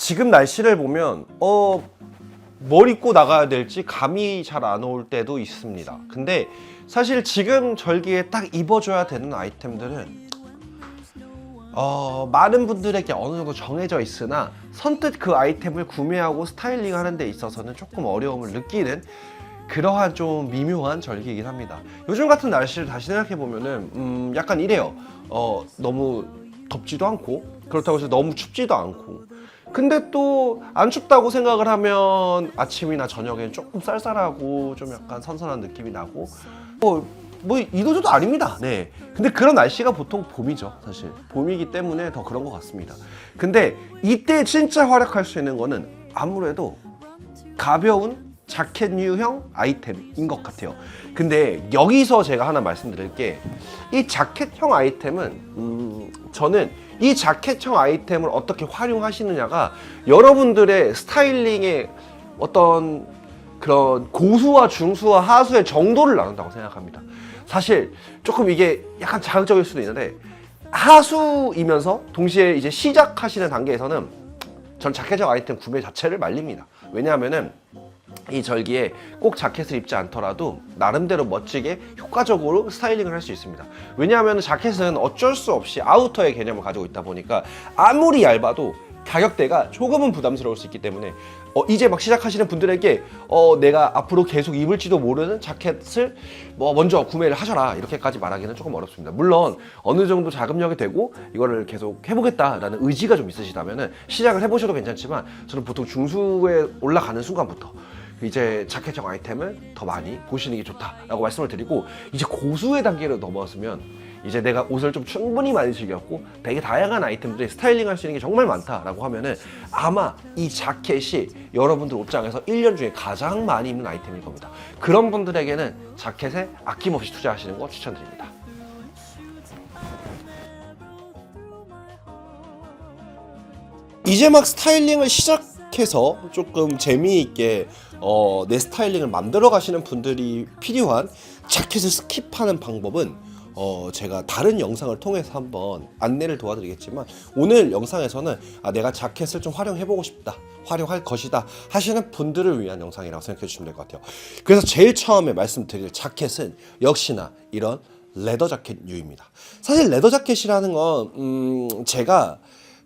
지금 날씨를 보면 뭘 입고 나가야 될지 감이 잘 안 올 때도 있습니다. 근데 사실 지금 절기에 딱 입어줘야 되는 아이템들은 많은 분들에게 어느 정도 정해져 있으나 선뜻 그 아이템을 구매하고 스타일링 하는 데 있어서는 조금 어려움을 느끼는 그러한 좀 미묘한 절기이긴 합니다. 요즘 같은 날씨를 다시 생각해보면은 약간 이래요. 너무 덥지도 않고 그렇다고 해서 너무 춥지도 않고, 근데 또 안 춥다고 생각을 하면 아침이나 저녁엔 조금 쌀쌀하고 좀 약간 선선한 느낌이 나고 뭐 이도저도 아닙니다. 네. 근데 그런 날씨가 보통 봄이죠. 사실 봄이기 때문에 더 그런 것 같습니다. 근데 이때 진짜 활약할 수 있는 거는 아무래도 가벼운 자켓 유형 아이템인 것 같아요. 근데 여기서 제가 하나 말씀드릴 게, 이 자켓형 아이템은 저는 이 자켓형 아이템을 어떻게 활용하시느냐가 여러분들의 스타일링의 어떤 그런 고수와 중수와 하수의 정도를 나눈다고 생각합니다. 사실 조금 이게 약간 자극적일 수도 있는데, 하수이면서 동시에 이제 시작하시는 단계에서는 전 자켓형 아이템 구매 자체를 말립니다. 왜냐하면은 이 절기에 꼭 자켓을 입지 않더라도 나름대로 멋지게 효과적으로 스타일링을 할 수 있습니다. 왜냐하면 자켓은 어쩔 수 없이 아우터의 개념을 가지고 있다 보니까 아무리 얇아도 가격대가 조금은 부담스러울 수 있기 때문에 이제 막 시작하시는 분들에게 내가 앞으로 계속 입을지도 모르는 자켓을 먼저 구매를 하셔라 이렇게까지 말하기는 조금 어렵습니다. 물론 어느 정도 자금력이 되고 이거를 계속 해보겠다라는 의지가 좀 있으시다면 시작을 해보셔도 괜찮지만, 저는 보통 중수에 올라가는 순간부터 이제 자켓형 아이템을 더 많이 보시는 게 좋다라고 말씀을 드리고, 이제 고수의 단계로 넘어왔으면 이제 내가 옷을 좀 충분히 많이 즐겼고 되게 다양한 아이템들이 스타일링 할 수 있는 게 정말 많다라고 하면은 아마 이 자켓이 여러분들 옷장에서 1년 중에 가장 많이 입는 아이템일 겁니다. 그런 분들에게는 자켓에 아낌없이 투자하시는 거 추천드립니다. 이제 막 스타일링을 시작해서 조금 재미있게 내 스타일링을 만들어 가시는 분들이 필요한 자켓을 스킵하는 방법은 제가 다른 영상을 통해서 한번 안내를 도와드리겠지만, 오늘 영상에서는 내가 자켓을 좀 활용해보고 싶다, 활용할 것이다 하시는 분들을 위한 영상이라고 생각해 주시면 될 것 같아요. 그래서 제일 처음에 말씀드릴 자켓은 역시나 이런 레더 자켓류입니다. 사실 레더 자켓이라는 건 제가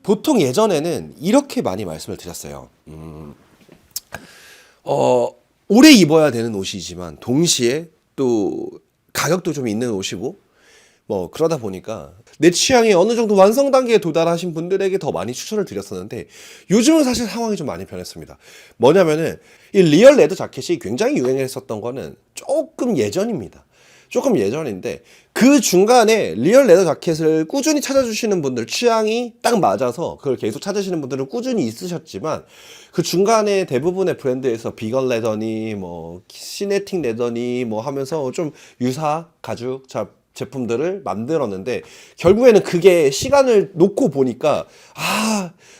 보통 예전에는 이렇게 많이 말씀을 드렸어요. 오래 입어야 되는 옷이지만 동시에 또 가격도 좀 있는 옷이고 그러다 보니까 내 취향이 어느 정도 완성 단계에 도달하신 분들에게 더 많이 추천을 드렸었는데, 요즘은 사실 상황이 좀 많이 변했습니다. 뭐냐면은 이 리얼 레더 자켓이 굉장히 유행했었던 거는 조금 예전입니다. 조금 예전인데, 그 중간에 리얼 레더 자켓을 꾸준히 찾아주시는 분들, 취향이 딱 맞아서 그걸 계속 찾으시는 분들은 꾸준히 있으셨지만, 그 중간에 대부분의 브랜드에서 비건 레더니 시네틱 레더니 하면서 좀 유사 가죽 제품들을 만들었는데, 결국에는 그게 시간을 놓고 보니까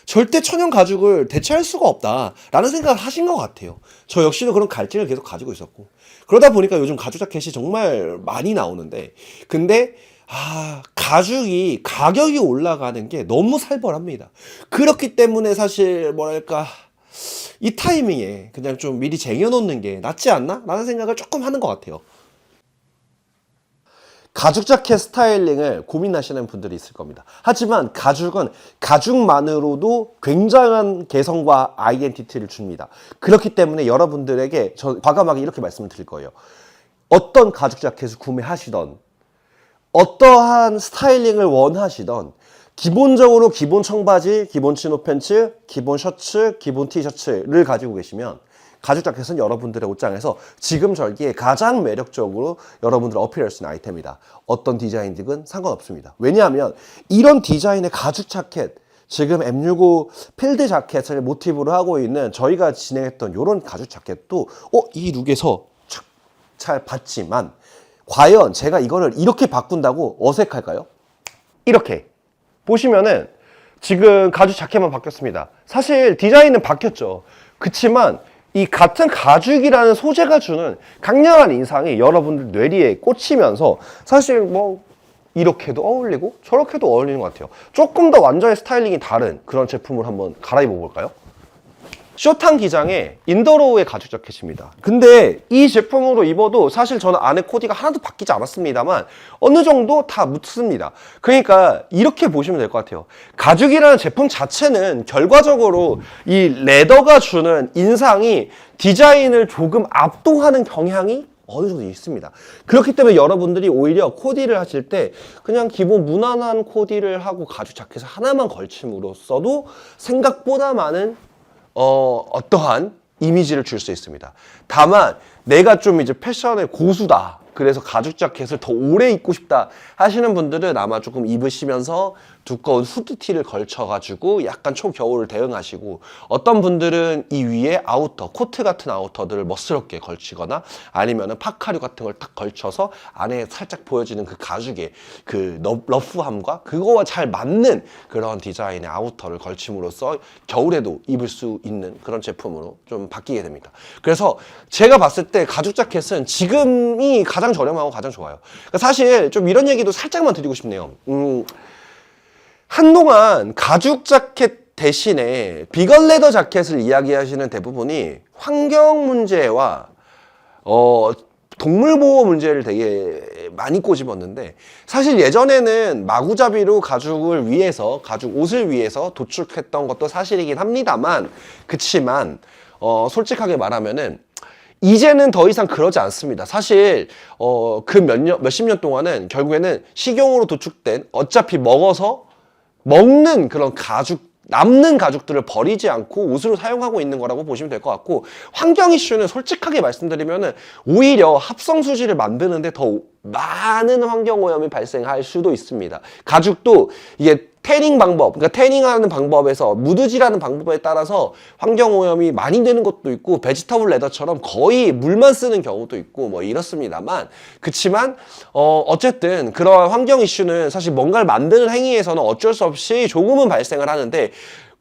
절대 천연 가죽을 대체할 수가 없다라는 생각을 하신 것 같아요. 저 역시도 그런 갈증을 계속 가지고 있었고, 그러다 보니까 요즘 가죽 자켓이 정말 많이 나오는데, 근데 가죽이 가격이 올라가는 게 너무 살벌합니다. 그렇기 때문에 사실 이 타이밍에 그냥 좀 미리 쟁여놓는 게 낫지 않나? 라는 생각을 조금 하는 것 같아요. 가죽 자켓 스타일링을 고민하시는 분들이 있을 겁니다. 하지만 가죽은 가죽만으로도 굉장한 개성과 아이덴티티를 줍니다. 그렇기 때문에 여러분들에게 저 과감하게 이렇게 말씀을 드릴 거예요. 어떤 가죽 자켓을 구매하시던, 어떠한 스타일링을 원하시던, 기본적으로 기본 청바지, 기본 치노 팬츠, 기본 셔츠, 기본 티셔츠를 가지고 계시면 가죽 자켓은 여러분들의 옷장에서 지금 절기에 가장 매력적으로 여러분들을 어필할 수 있는 아이템이다. 어떤 디자인이든 상관없습니다. 왜냐하면 이런 디자인의 가죽 자켓, 지금 M65 필드 자켓을 모티브로 하고 있는 저희가 진행했던 이런 가죽 자켓도 이 룩에서 잘 봤지만, 과연 제가 이거를 이렇게 바꾼다고 어색할까요? 이렇게 보시면은 지금 가죽 자켓만 바뀌었습니다. 사실 디자인은 바뀌었죠. 그치만 이 같은 가죽이라는 소재가 주는 강렬한 인상이 여러분들 뇌리에 꽂히면서 사실 이렇게도 어울리고 저렇게도 어울리는 것 같아요. 조금 더 완전히 스타일링이 다른 그런 제품을 한번 갈아입어 볼까요? 숏한 기장의 인더로우의 가죽 자켓입니다. 근데 이 제품으로 입어도 사실 저는 안에 코디가 하나도 바뀌지 않았습니다만 어느 정도 다 묻습니다. 그러니까 이렇게 보시면 될 것 같아요. 가죽이라는 제품 자체는 결과적으로 이 레더가 주는 인상이 디자인을 조금 압도하는 경향이 어느 정도 있습니다. 그렇기 때문에 여러분들이 오히려 코디를 하실 때 그냥 기본 무난한 코디를 하고 가죽 자켓을 하나만 걸침으로써도 생각보다 많은 어떠한 이미지를 줄 수 있습니다. 다만 내가 좀 이제 패션의 고수다, 그래서 가죽 자켓을 더 오래 입고 싶다 하시는 분들은 아마 조금 입으시면서 두꺼운 후드티를 걸쳐가지고 약간 초겨울을 대응하시고, 어떤 분들은 이 위에 아우터, 코트 같은 아우터들을 멋스럽게 걸치거나 아니면은 파카류 같은 걸 딱 걸쳐서 안에 살짝 보여지는 그 가죽의 그 러프함과 그거와 잘 맞는 그런 디자인의 아우터를 걸침으로써 겨울에도 입을 수 있는 그런 제품으로 좀 바뀌게 됩니다. 그래서 제가 봤을 때 가죽 자켓은 지금이 가장 저렴하고 가장 좋아요. 그러니까 사실 좀 이런 얘기도 살짝만 드리고 싶네요. 한동안 가죽 자켓 대신에 비건 레더 자켓을 이야기하시는 대부분이 환경 문제와 동물 보호 문제를 되게 많이 꼬집었는데, 사실 예전에는 마구잡이로 가죽을 위해서, 가죽 옷을 위해서 도축했던 것도 사실이긴 합니다만, 그치만 솔직하게 말하면은 이제는 더 이상 그러지 않습니다. 사실 그 몇십 년 동안은 결국에는 식용으로 도축된, 어차피 먹는 그런 가죽, 남는 가죽들을 버리지 않고 옷으로 사용하고 있는 거라고 보시면 될 것 같고, 환경 이슈는 솔직하게 말씀드리면은 오히려 합성 수지를 만드는데 더 많은 환경 오염이 발생할 수도 있습니다. 가죽도 이게 태닝 방법, 그러니까 태닝하는 방법에서 무드질하는 방법에 따라서 환경 오염이 많이 되는 것도 있고, 베지터블 레더처럼 거의 물만 쓰는 경우도 있고 뭐 이렇습니다만, 그치만 어쨌든 그러한 환경 이슈는 사실 뭔가를 만드는 행위에서는 어쩔 수 없이 조금은 발생을 하는데,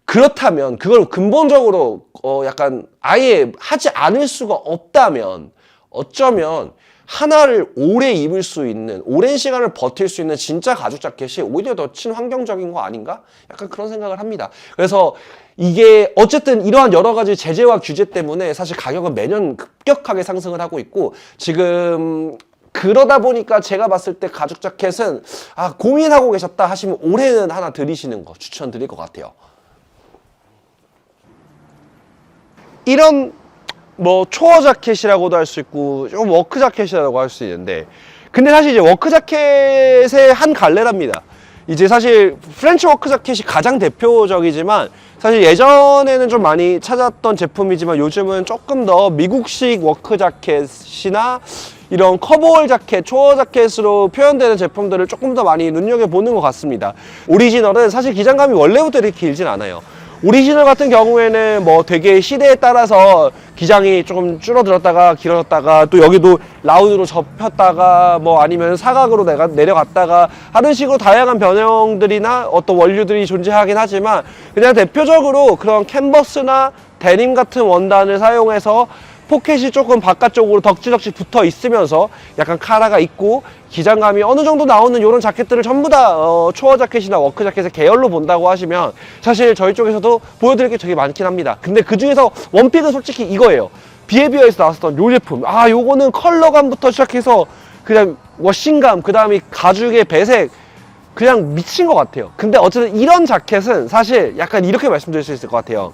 그렇다면 그걸 근본적으로 약간 아예 하지 않을 수가 없다면 어쩌면 하나를 오래 입을 수 있는, 오랜 시간을 버틸 수 있는 진짜 가죽 자켓이 오히려 더 친환경적인 거 아닌가? 약간 그런 생각을 합니다. 그래서 이게 어쨌든 이러한 여러 가지 제재와 규제 때문에 사실 가격은 매년 급격하게 상승을 하고 있고, 지금 그러다 보니까 제가 봤을 때 가죽 자켓은 고민하고 계셨다 하시면 올해는 하나 들이시는 거 추천드릴 것 같아요. 이런 뭐 초어 자켓이라고도 할 수 있고 좀 워크 자켓이라고 할 수 있는데, 근데 사실 이제 워크 자켓의 한 갈래랍니다. 이제 사실 프렌치 워크 자켓이 가장 대표적이지만, 사실 예전에는 좀 많이 찾았던 제품이지만 요즘은 조금 더 미국식 워크 자켓이나 이런 커버홀 자켓, 초어 자켓으로 표현되는 제품들을 조금 더 많이 눈여겨보는 것 같습니다. 오리지널은 사실 기장감이 원래부터 이렇게 길진 않아요. 오리지널 같은 경우에는 뭐 되게 시대에 따라서 기장이 조금 줄어들었다가 길어졌다가, 또 여기도 라운드로 접혔다가 뭐 아니면 사각으로 내려갔다가 하는 식으로 다양한 변형들이나 어떤 원류들이 존재하긴 하지만, 그냥 대표적으로 그런 캔버스나 데님 같은 원단을 사용해서 포켓이 조금 바깥쪽으로 덕지덕지 붙어 있으면서 약간 카라가 있고 기장감이 어느 정도 나오는 이런 자켓들을 전부 다 초어 자켓이나 워크 자켓의 계열로 본다고 하시면, 사실 저희 쪽에서도 보여드릴 게 되게 많긴 합니다. 근데 그 중에서 원픽은 솔직히 이거예요. 비에비어에서 나왔었던 요 제품. 요거는 컬러감부터 시작해서 그냥 워싱감, 그 다음에 가죽의 배색, 그냥 미친 것 같아요. 근데 어쨌든 이런 자켓은 사실 약간 이렇게 말씀드릴 수 있을 것 같아요.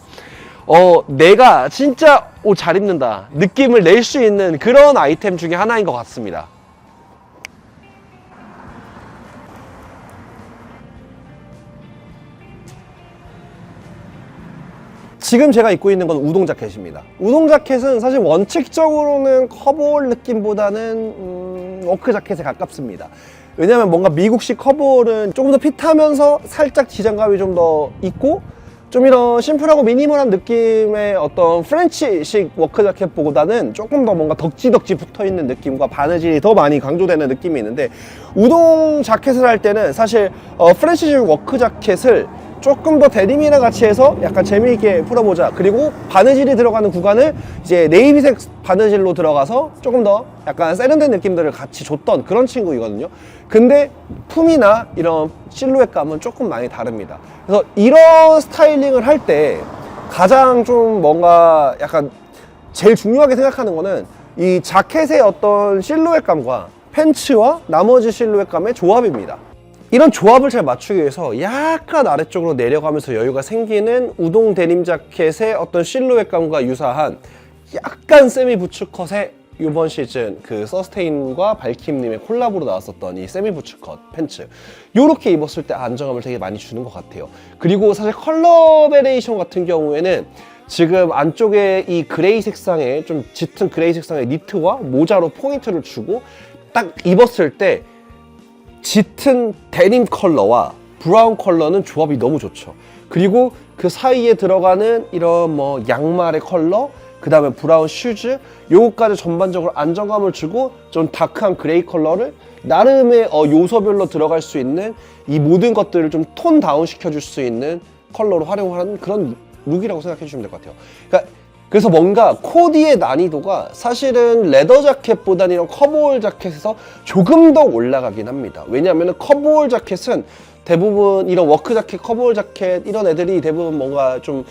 내가 진짜 옷 잘 입는다 느낌을 낼 수 있는 그런 아이템 중에 하나인 것 같습니다. 지금 제가 입고 있는 건 우동 자켓입니다. 우동 자켓은 사실 원칙적으로는 커버홀 느낌보다는 워크 자켓에 가깝습니다. 왜냐면 뭔가 미국식 커버홀은 조금 더 핏하면서 살짝 기장감이 좀 더 있고, 좀 이런 심플하고 미니멀한 느낌의 어떤 프렌치식 워크 자켓보다는 조금 더 뭔가 덕지덕지 붙어있는 느낌과 바느질이 더 많이 강조되는 느낌이 있는데, 우동 자켓을 할 때는 사실 프렌치식 워크 자켓을 조금 더 데님이랑 같이 해서 약간 재미있게 풀어보자, 그리고 바느질이 들어가는 구간을 이제 네이비색 바느질로 들어가서 조금 더 약간 세련된 느낌들을 같이 줬던 그런 친구이거든요. 근데 품이나 이런 실루엣감은 조금 많이 다릅니다. 그래서 이런 스타일링을 할 때 가장 좀 뭔가 약간 제일 중요하게 생각하는 거는 이 자켓의 어떤 실루엣감과 팬츠와 나머지 실루엣감의 조합입니다. 이런 조합을 잘 맞추기 위해서 약간 아래쪽으로 내려가면서 여유가 생기는 우동 데님 자켓의 어떤 실루엣감과 유사한 약간 세미 부츠컷의 이번 시즌 그 서스테인과 발킴님의 콜라보로 나왔었던 이 세미 부츠컷 팬츠, 요렇게 입었을 때 안정감을 되게 많이 주는 것 같아요. 그리고 사실 컬러 베레이션 같은 경우에는 지금 안쪽에 이 그레이 색상의 좀 짙은 그레이 색상의 니트와 모자로 포인트를 주고 딱 입었을 때 짙은 데님 컬러와 브라운 컬러는 조합이 너무 좋죠. 그리고 그 사이에 들어가는 이런 뭐 양말의 컬러, 그 다음에 브라운 슈즈, 요거까지 전반적으로 안정감을 주고 좀 다크한 그레이 컬러를 나름의 요소별로 들어갈 수 있는 이 모든 것들을 좀 톤 다운 시켜줄 수 있는 컬러로 활용하는 그런 룩이라고 생각해 주시면 될 것 같아요. 그래서 뭔가 코디의 난이도가 사실은 레더 자켓보다는 이런 커버올 자켓에서 조금 더 올라가긴 합니다. 왜냐하면 커버올 자켓은 대부분 이런 워크 자켓, 커버올 자켓 이런 애들이 대부분 뭔가 좀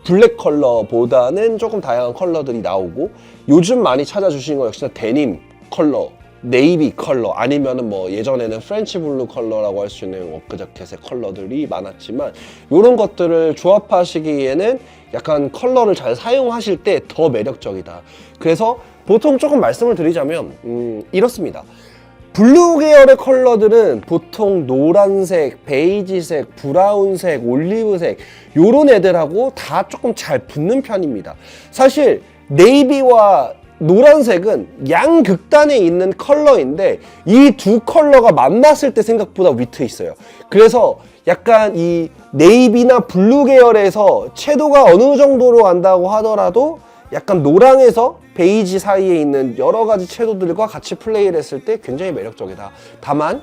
블랙 컬러보다는 조금 다양한 컬러들이 나오고, 요즘 많이 찾아주시는 건 역시나 데님 컬러, 네이비 컬러, 아니면은 뭐 예전에는 프렌치 블루 컬러라고 할 수 있는 워크 자켓의 컬러들이 많았지만, 이런 것들을 조합하시기에는 약간 컬러를 잘 사용하실 때 더 매력적이다. 그래서 보통 조금 말씀을 드리자면 이렇습니다. 블루 계열의 컬러들은 보통 노란색, 베이지색, 브라운색, 올리브색 요런 애들하고 다 조금 잘 붙는 편입니다. 사실 네이비와 노란색은 양극단에 있는 컬러인데 이 두 컬러가 만났을 때 생각보다 위트 있어요. 그래서 약간 이 네이비나 블루 계열에서 채도가 어느 정도로 간다고 하더라도 약간 노랑에서 베이지 사이에 있는 여러 가지 채도들과 같이 플레이를 했을 때 굉장히 매력적이다. 다만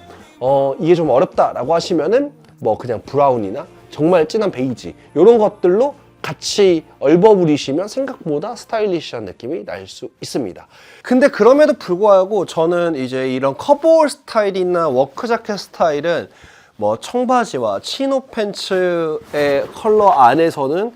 이게 좀 어렵다라고 하시면은 뭐 그냥 브라운이나 정말 진한 베이지 이런 것들로 같이 얽어부리시면 생각보다 스타일리시한 느낌이 날 수 있습니다. 근데 그럼에도 불구하고 저는 이제 이런 커버올 스타일이나 워크 자켓 스타일은 뭐 청바지와 치노 팬츠의 컬러 안에서는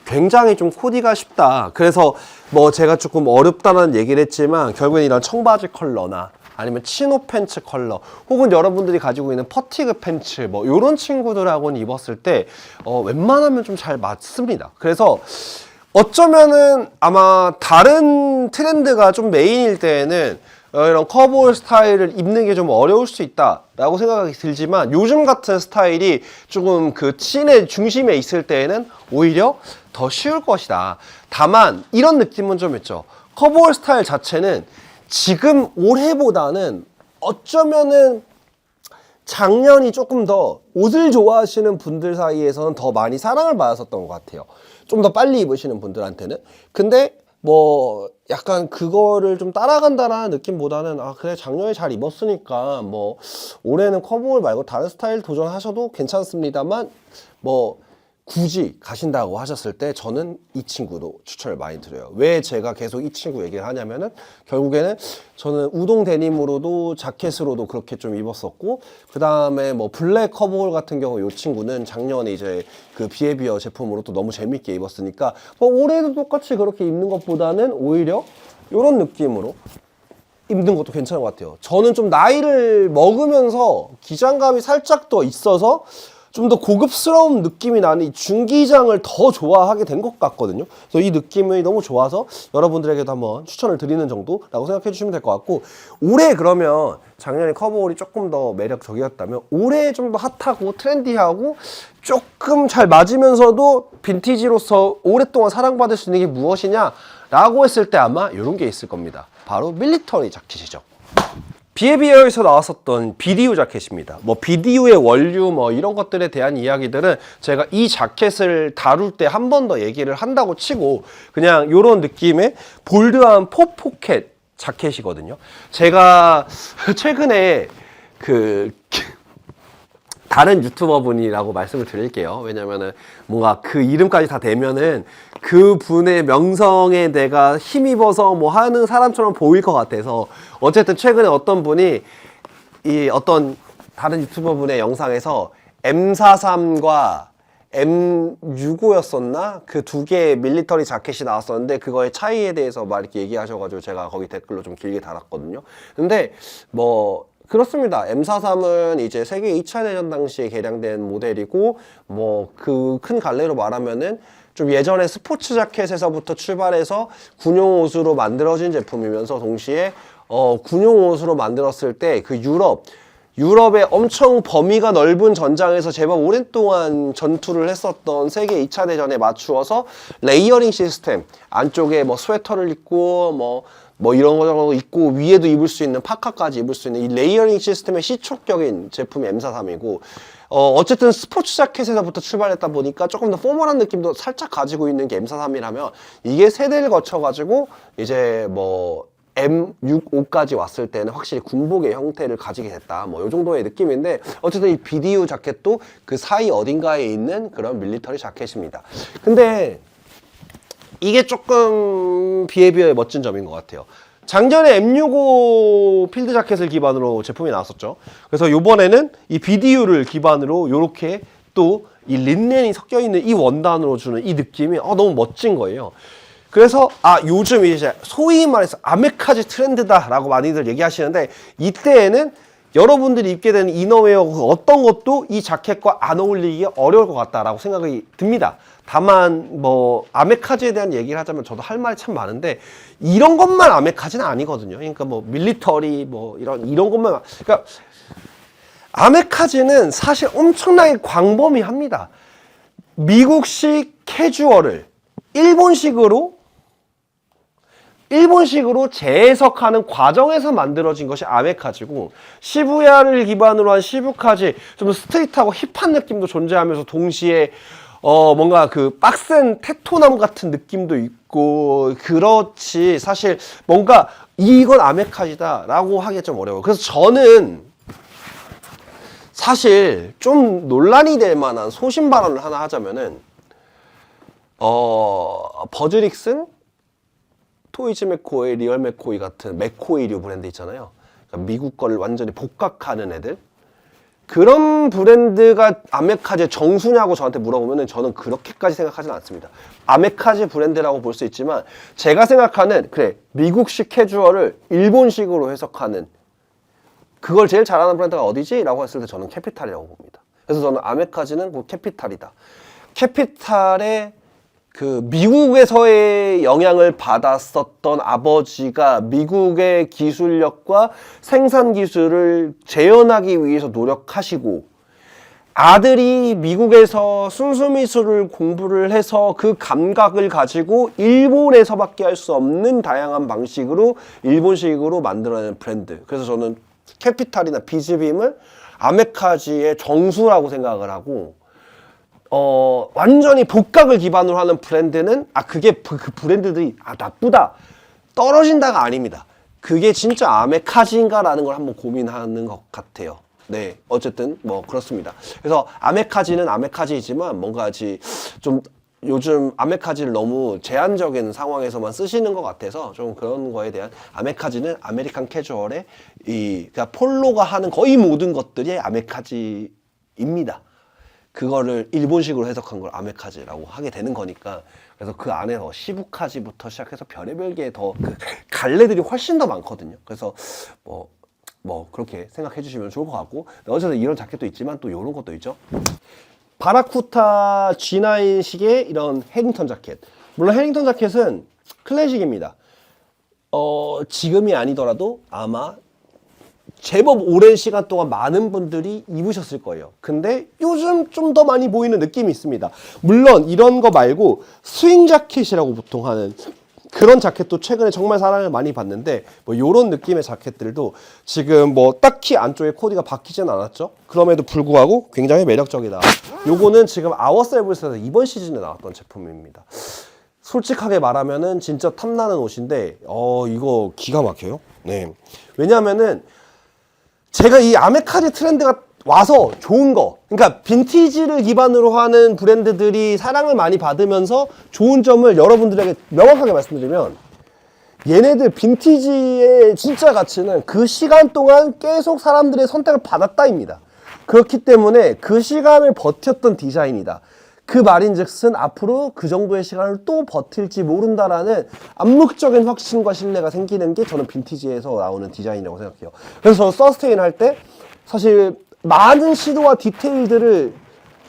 굉장히 좀 코디가 쉽다. 그래서 뭐 제가 조금 어렵다는 얘기를 했지만 결국엔 이런 청바지 컬러나 아니면 치노 팬츠 컬러, 혹은 여러분들이 가지고 있는 퍼티그 팬츠 뭐 이런 친구들하고는 입었을 때 웬만하면 좀 잘 맞습니다. 그래서 어쩌면은 아마 다른 트렌드가 좀 메인일 때에는 이런 커버올 스타일을 입는 게 좀 어려울 수 있다라고 생각이 들지만, 요즘 같은 스타일이 조금 그 씬의 중심에 있을 때에는 오히려 더 쉬울 것이다. 다만 이런 느낌은 좀 있죠. 커버올 스타일 자체는 지금 올해보다는 어쩌면은 작년이 조금 더 옷을 좋아하시는 분들 사이에서는 더 많이 사랑을 받았었던 것 같아요. 좀 더 빨리 입으시는 분들한테는. 근데 뭐 약간 그거를 좀 따라간다라는 느낌보다는 그래 작년에 잘 입었으니까 뭐 올해는 커버올 말고 다른 스타일 도전하셔도 괜찮습니다만, 뭐 굳이 가신다고 하셨을 때 저는 이 친구도 추천을 많이 드려요. 왜 제가 계속 이 친구 얘기를 하냐면은 결국에는 저는 우동 데님으로도 자켓으로도 그렇게 좀 입었었고, 그 다음에 뭐 블랙 커버홀 같은 경우 이 친구는 작년에 이제 그 비에비어 제품으로 또 너무 재밌게 입었으니까 뭐 올해도 똑같이 그렇게 입는 것보다는 오히려 이런 느낌으로 입는 것도 괜찮은 것 같아요. 저는 좀 나이를 먹으면서 기장감이 살짝 더 있어서 좀 더 고급스러운 느낌이 나는 이 중기장을 더 좋아하게 된 것 같거든요. 그래서 이 느낌이 너무 좋아서 여러분들에게도 한번 추천을 드리는 정도라고 생각해 주시면 될 것 같고, 올해 그러면 작년에 커버홀이 조금 더 매력적이었다면 올해 좀 더 핫하고 트렌디하고 조금 잘 맞으면서도 빈티지로서 오랫동안 사랑받을 수 있는 게 무엇이냐 라고 했을 때 아마 이런 게 있을 겁니다. 바로 밀리터리 자켓이죠. 비에비어에서 나왔었던 BDU 자켓입니다. 뭐 BDU의 원류 뭐 이런 것들에 대한 이야기들은 제가 이 자켓을 다룰 때 한 번 더 얘기를 한다고 치고, 그냥 이런 느낌의 볼드한 포포켓 자켓이거든요. 제가 최근에 그 다른 유튜버 분이라고 말씀을 드릴게요. 왜냐면은 뭔가 그 이름까지 다 대면은 그 분의 명성에 내가 힘입어서 뭐 하는 사람처럼 보일 것 같아서, 어쨌든 최근에 어떤 분이 이 어떤 다른 유튜버 분의 영상에서 M43과 M65였었나? 그 두 개의 밀리터리 자켓이 나왔었는데 그거의 차이에 대해서 막 이렇게 얘기하셔가지고 제가 거기 댓글로 좀 길게 달았거든요. 근데 뭐 그렇습니다. M43은 이제 세계 2차 대전 당시에 개량된 모델이고 뭐 그 큰 갈래로 말하면은 좀 예전에 스포츠 자켓에서부터 출발해서 군용 옷으로 만들어진 제품이면서 동시에 군용 옷으로 만들었을 때 그 유럽의 엄청 범위가 넓은 전장에서 제법 오랫동안 전투를 했었던 세계 2차 대전에 맞추어서 레이어링 시스템, 안쪽에 뭐 스웨터를 입고 뭐 이런 거 입고 위에도 입을 수 있는 파카까지 입을 수 있는 이 레이어링 시스템의 시초격인 제품이 M43이고 어쨌든 스포츠 자켓에서부터 출발했다 보니까 조금 더 포멀한 느낌도 살짝 가지고 있는 게 M43이라면 이게 세대를 거쳐가지고 이제 뭐 M65까지 왔을 때는 확실히 군복의 형태를 가지게 됐다. 뭐 이 정도의 느낌인데 어쨌든 이 BDU 자켓도 그 사이 어딘가에 있는 그런 밀리터리 자켓입니다. 근데 이게 조금 비해비어의 멋진 점인 것 같아요. 작년에 M65 필드 자켓을 기반으로 제품이 나왔었죠. 그래서 이번에는 이 BDU를 기반으로 이렇게 또 이 린넨이 섞여 있는 이 원단으로 주는 이 느낌이 너무 멋진 거예요. 그래서 요즘 이제 소위 말해서 아메카지 트렌드다라고 많이들 얘기하시는데 이때에는 여러분들이 입게 되는 이너웨어 어떤 것도 이 자켓과 안 어울리기 어려울 것 같다라고 생각이 듭니다. 다만 뭐 아메카지에 대한 얘기를 하자면 저도 할 말이 참 많은데 이런 것만 아메카지는 아니거든요. 그러니까 뭐 밀리터리 뭐 이런 것만 그러니까 아메카지는 사실 엄청나게 광범위합니다. 미국식 캐주얼을 일본식으로 재해석하는 과정에서 만들어진 것이 아메카지고 시부야를 기반으로 한 시부카지 좀 스트릿하고 힙한 느낌도 존재하면서 동시에 뭔가 그 빡센 테토남 같은 느낌도 있고 그렇지 사실 뭔가 이건 아메카지다 라고 하기 좀 어려워요. 그래서 저는 사실 좀 논란이 될 만한 소신 발언을 하나 하자면은 버즈릭슨 토이즈 맥코이, 리얼 맥코이 같은 맥코이류 브랜드 있잖아요. 그러니까 미국 거를 완전히 복각하는 애들. 그런 브랜드가 아메카지의 정수냐고 저한테 물어보면 저는 그렇게까지 생각하지는 않습니다. 아메카지 브랜드라고 볼 수 있지만 제가 생각하는 미국식 캐주얼을 일본식으로 해석하는 그걸 제일 잘하는 브랜드가 어디지? 라고 했을 때 저는 캐피탈이라고 봅니다. 그래서 저는 아메카지는 그 캐피탈이다. 캐피탈의 그 미국에서의 영향을 받았었던 아버지가 미국의 기술력과 생산 기술을 재현하기 위해서 노력하시고 아들이 미국에서 순수미술을 공부를 해서 그 감각을 가지고 일본에서밖에 할 수 없는 다양한 방식으로 일본식으로 만들어낸 브랜드. 그래서 저는 캐피탈이나 비즈빔을 아메카지의 정수라고 생각을 하고 완전히 복각을 기반으로 하는 브랜드는 그게 그 브랜드들이 나쁘다 떨어진다가 아닙니다. 그게 진짜 아메카지인가라는 걸 한번 고민하는 것 같아요. 네, 어쨌든 뭐 그렇습니다. 그래서 아메카지는 아메카지이지만 뭔가 좀 요즘 아메카지를 너무 제한적인 상황에서만 쓰시는 것 같아서 좀 그런 거에 대한 아메카지는 아메리칸 캐주얼의 그러니까 폴로가 하는 거의 모든 것들이 아메카지입니다. 그거를 일본식으로 해석한 걸 아메카지라고 하게 되는 거니까 그래서 그 안에서 시부카지부터 시작해서 별의별 게 더 그 갈래들이 훨씬 더 많거든요. 그래서 뭐 그렇게 생각해 주시면 좋을 것 같고 어쨌든 이런 자켓도 있지만 또 이런 것도 있죠. 바라쿠타 G9식의 이런 해링턴 자켓. 물론 해링턴 자켓은 클래식입니다. 지금이 아니더라도 아마 제법 오랜 시간 동안 많은 분들이 입으셨을 거예요. 근데 요즘 좀 더 많이 보이는 느낌이 있습니다. 물론 이런 거 말고 스윙 자켓이라고 보통 하는 그런 자켓도 최근에 정말 사랑을 많이 받는데 뭐 요런 느낌의 자켓들도 지금 뭐 딱히 안쪽에 코디가 바뀌진 않았죠. 그럼에도 불구하고 굉장히 매력적이다. 요거는 지금 아워셀브에서 이번 시즌에 나왔던 제품입니다. 솔직하게 말하면은 진짜 탐나는 옷인데 이거 기가 막혀요. 네. 왜냐면은 제가 이 아메카지 트렌드가 와서 좋은 거, 그러니까 빈티지를 기반으로 하는 브랜드들이 사랑을 많이 받으면서 좋은 점을 여러분들에게 명확하게 말씀드리면 얘네들 빈티지의 진짜 가치는 그 시간 동안 계속 사람들의 선택을 받았다입니다. 그렇기 때문에 그 시간을 버텼던 디자인이다. 그 말인즉슨 앞으로 그 정도의 시간을 또 버틸지 모른다라는 암묵적인 확신과 신뢰가 생기는 게 저는 빈티지에서 나오는 디자인이라고 생각해요. 그래서 서스테인 할 때 사실 많은 시도와 디테일들을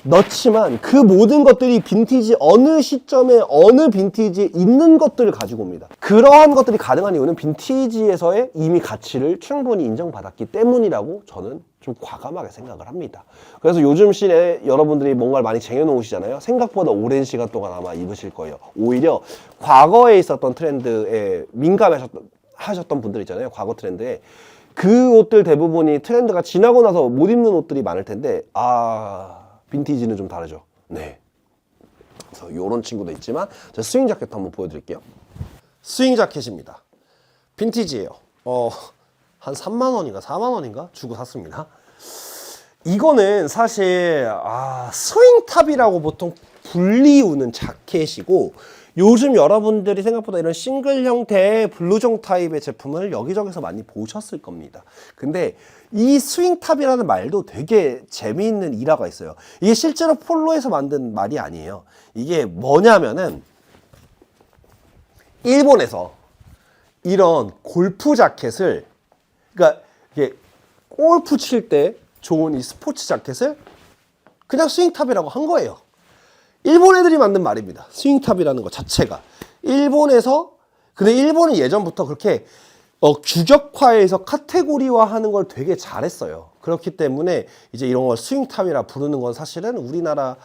넣지만 그 모든 것들이 빈티지 어느 시점에 어느 빈티지에 있는 것들을 가지고 옵니다. 그러한 것들이 가능한 이유는 빈티지에서의 이미 가치를 충분히 인정받았기 때문이라고 저는 좀 과감하게 생각을 합니다. 그래서 요즘 시대에 여러분들이 뭔가를 많이 쟁여놓으시잖아요. 생각보다 오랜 시간 동안 아마 입으실 거예요. 오히려 과거에 있었던 트렌드에 민감하셨던 분들 있잖아요. 과거 트렌드에. 그 옷들 대부분이 트렌드가 지나고 나서 못 입는 옷들이 많을 텐데 빈티지는 좀 다르죠. 네. 그래서 요런 친구도 있지만 저 스윙 자켓 한번 보여드릴게요. 스윙 자켓입니다. 빈티지예요. 한 3만 원인가 4만 원인가 주고 샀습니다. 이거는 사실 스윙탑이라고 보통 불리우는 자켓이고 요즘 여러분들이 생각보다 이런 싱글 형태의 블루종 타입의 제품을 여기저기서 많이 보셨을 겁니다. 근데 이 스윙탑이라는 말도 되게 재미있는 일화가 있어요. 이게 실제로 폴로에서 만든 말이 아니에요. 이게 뭐냐면은 일본에서 이런 골프 자켓을, 그러니까 이게 골프 칠 때 좋은 이 스포츠 자켓을 그냥 스윙탑이라고 한 거예요. 일본 애들이 만든 말입니다. 스윙탑이라는 것 자체가. 일본에서, 근데 일본은 예전부터 그렇게 규격화해서 카테고리화 하는 걸 되게 잘했어요. 그렇기 때문에 이제 이런 걸 스윙탑이라 부르는 건 사실은 우리나라,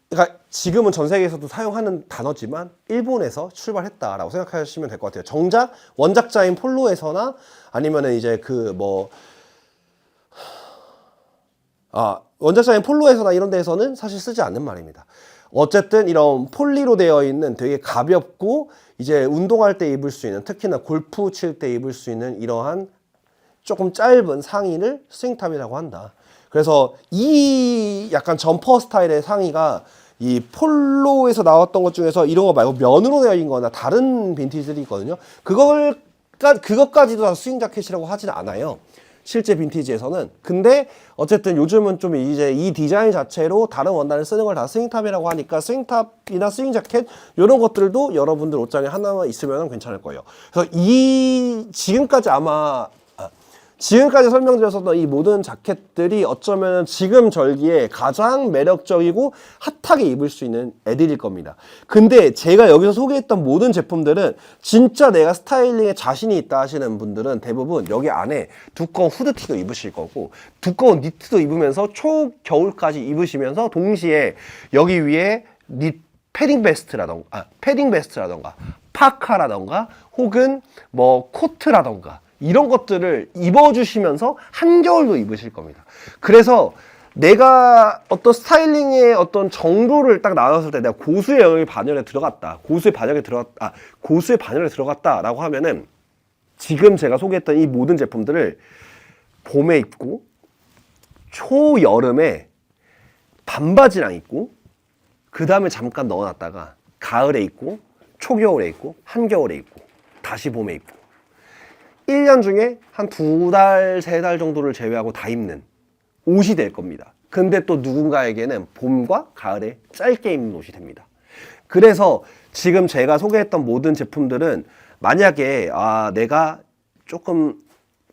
그러니까 지금은 전 세계에서도 사용하는 단어지만 일본에서 출발했다라고 생각하시면 될 것 같아요. 정작 원작자인 폴로에서나 아니면은 이제 원작자인 폴로에서나 이런 데에서는 사실 쓰지 않는 말입니다. 어쨌든 이런 폴리로 되어 있는 되게 가볍고 이제 운동할 때 입을 수 있는, 특히나 골프 칠 때 입을 수 있는 이러한 조금 짧은 상의를 스윙탑이라고 한다. 그래서 이 약간 점퍼 스타일의 상의가 이 폴로에서 나왔던 것 중에서 이런 거 말고 면으로 되어 있는 거나 다른 빈티지들이 있거든요. 그것까지도 다 스윙 자켓이라고 하진 않아요. 실제 빈티지에서는. 근데 어쨌든 요즘은 좀 이제 이 디자인 자체로 다른 원단을 쓰는 걸 다 스윙탑이라고 하니까 스윙탑이나 스윙 자켓 이런 것들도 여러분들 옷장에 하나만 있으면 괜찮을 거예요. 그래서 지금까지 설명드렸었던 이 모든 자켓들이 어쩌면 지금 절기에 가장 매력적이고 핫하게 입을 수 있는 애들일 겁니다. 근데 제가 여기서 소개했던 모든 제품들은 진짜 내가 스타일링에 자신이 있다 하시는 분들은 대부분 여기 안에 두꺼운 후드티도 입으실 거고 두꺼운 니트도 입으면서 초겨울까지 입으시면서 동시에 여기 위에 패딩 베스트라던가 파카라던가 혹은 뭐 코트라던가 이런 것들을 입어주시면서 한겨울도 입으실 겁니다. 그래서 내가 어떤 스타일링의 어떤 정도를 딱 나눴을 때 내가 고수의 영역이 반열에 들어갔다. 고수의 반열에 들어갔다라고 하면은 지금 제가 소개했던 이 모든 제품들을 봄에 입고 초여름에 반바지랑 입고 그 다음에 잠깐 넣어놨다가 가을에 입고 초겨울에 입고 한겨울에 입고 다시 봄에 입고 1년 중에 한 2달, 3달 정도를 제외하고 다 입는 옷이 될 겁니다. 근데 또 누군가에게는 봄과 가을에 짧게 입는 옷이 됩니다. 그래서 지금 제가 소개했던 모든 제품들은 만약에 내가 조금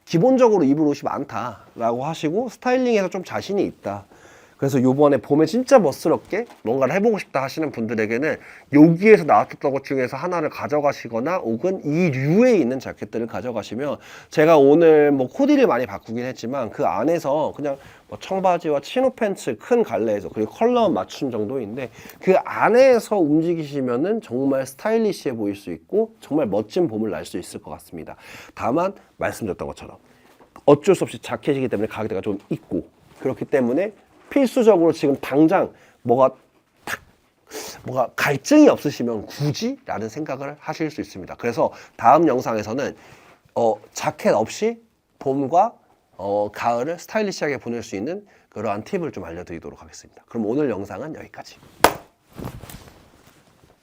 기본적으로 입을 옷이 많다라고 하시고 스타일링에서 좀 자신이 있다. 그래서 요번에 봄에 진짜 멋스럽게 뭔가를 해보고 싶다 하시는 분들에게는 여기에서 나왔던 것 중에서 하나를 가져가시거나 혹은 이 류에 있는 자켓들을 가져가시면 제가 오늘 뭐 코디를 많이 바꾸긴 했지만 그 안에서 그냥 뭐 청바지와 치노 팬츠 큰 갈래에서 그리고 컬러 맞춤 정도인데 그 안에서 움직이시면은 정말 스타일리시해 보일 수 있고 정말 멋진 봄을 날 수 있을 것 같습니다. 다만 말씀드렸던 것처럼 어쩔 수 없이 자켓이기 때문에 가격대가 좀 있고 그렇기 때문에 필수적으로 지금 당장 뭐가 갈증이 없으시면 굳이? 라는 생각을 하실 수 있습니다. 그래서 다음 영상에서는 자켓 없이 봄과 가을을 스타일리시하게 보낼 수 있는 그러한 팁을 좀 알려드리도록 하겠습니다. 그럼 오늘 영상은 여기까지.